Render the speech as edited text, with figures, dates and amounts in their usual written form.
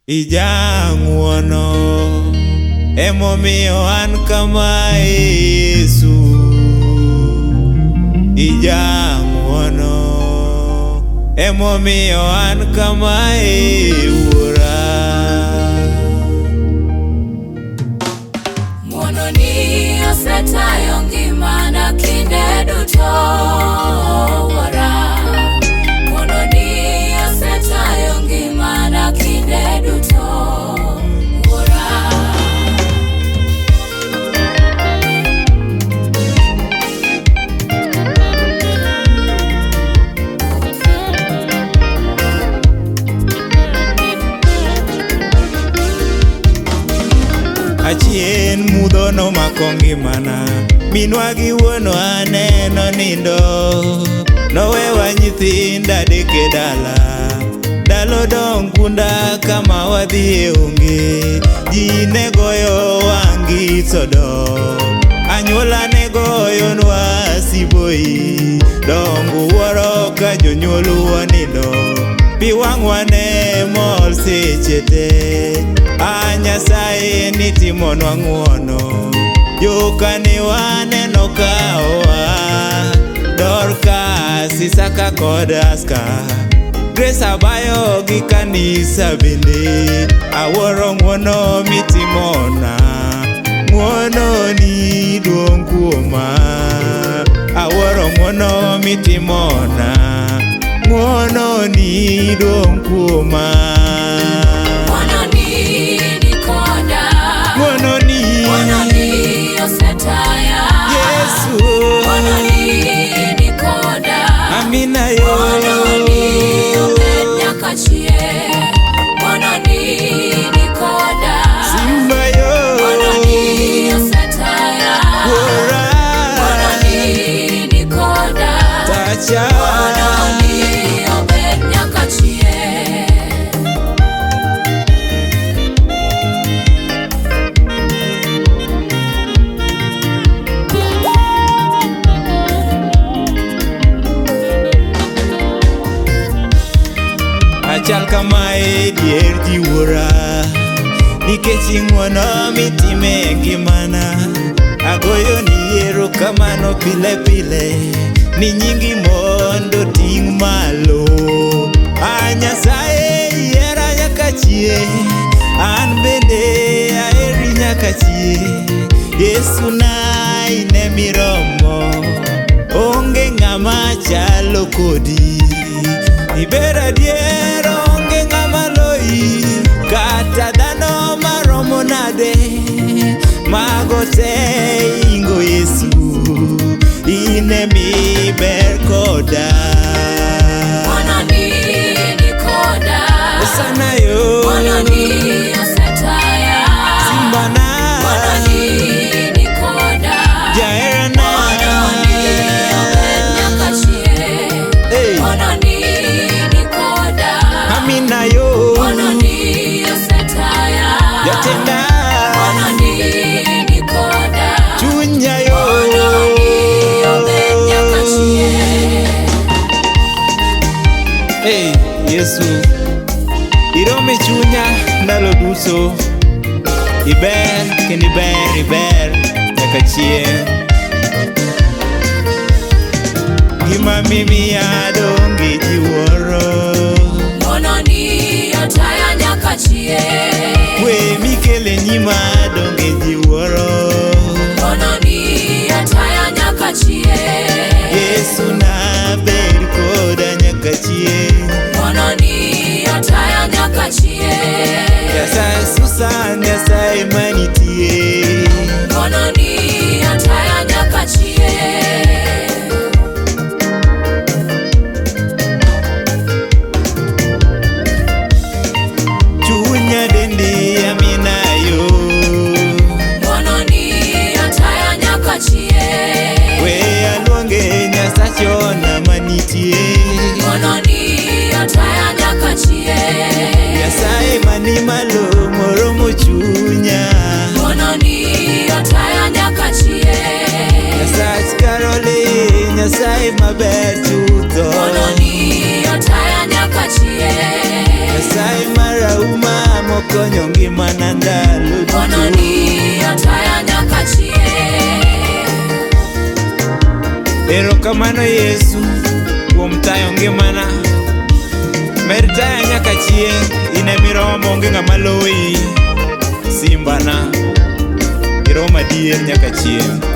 Ijang'uono emomiyo an kama Yesu. Ijang'uono emomiyo an kama Wuora. Ng'uono ni osetayo ngimana kinde duto, Wuora. Ng'uono ni osetayo ngimana kinde duto, Wuora. Achien mudho nomako ngimana, minwa gi wuonwa aneno nindo. Nowewa nyithinda adek e dala, ndalo dong' gunda kama wadhie onge. Ji ne goyo wang'i sodok, anyuola ne goyonwa siboi. Dong wuoro ka jonyuolwa nindo, pi wang'wa ne mol seche te. Nyasaye ni timonwa ng'uono, jokane waneno kaowa. Dorcas, Isaka kod Aska, Grace Abayo gi kanisa bende. Awuoro ng'uono mitimona, ng'uono ni duong' kuoma. Awuoro ng'uono mitimona, ng'uono ni duong' kuoma. Ng'uono ni osetaya, Yesu. Ng'uono ni nikoda, Amina yo. Ng'uono ni obed nyaka chieng'. Ng'uono ni nikoda, Simba yo. Ng'uono ni osetaya, Wuora. Ng'uono ni nikoda, Tacha. Ng'uono ni obed nyaka chieng'. Achal kamae dier ji wuora, nikech ng'uono mitime ngimana. Agoyo ni erokamano pile pile, ni nyingi mondo ting' malo. Nyasaye ihera nyaka chieng', an bende aheri nyaka chieng'. Yesu na ine miromo, onge ng'ama chalo kodi. Iber adier onge ng'ama loyi, kata dhano maromo nade. Mago te ingo Yesu, ine miber koda. Ng'uono ni nikoda, Osana yo. Ng'uono ni osetaya, Simbana. Ng'uono ni nikoda, Jaherana. Ng'uono ni obed nyaka chieng'. Hey. Ng'uono ni nikoda, Amina yo. Ng'uono ni osetaya, Jatenda. Ng'uono ni nikoda, Chunya yo. Ng'uono ni obed nyaka chieng'. Hey, Yesu, irome chunya ndalo duto. Iber kendo iber nyaka chieng'. Gima mimiya donge ji wuoro, Ng'uono ni otaya nyaka chieng'. we mikele nyima donge ji wuoro. Ng'uono ni otaya nyaka chieng'. Yesu na ber koda nyaka chieng'. Ng'uono ni otaya nyaka chieng'. Nyasaye Susan, Nyasaye manitie. Ng'uono ni otaya nyaka chieng'. Chunya dendi Amina yo. Ng'uono ni otaya nyaka chieng'. We aluonge Nyasache ona manitie. Ng'uono ni otaya nyaka chieng'. Nyasaye mani malo moromo chunya. Ng'uono ni otaya nyaka chieng'. Nyasach Caroline, Nyasaye maber chutho. Ng'uono ni otaya nyaka chieng'. Nyasaye marauma ikonyo ngimana ndalo duto. Ng'wononi otaya nyaka chieng'. Erokamano Yesu kuom tayo ngimana. Med taya nyaka chieng', in emirowa maonge ng'ama loyi. Simbana iromo adier nyaka chieng'.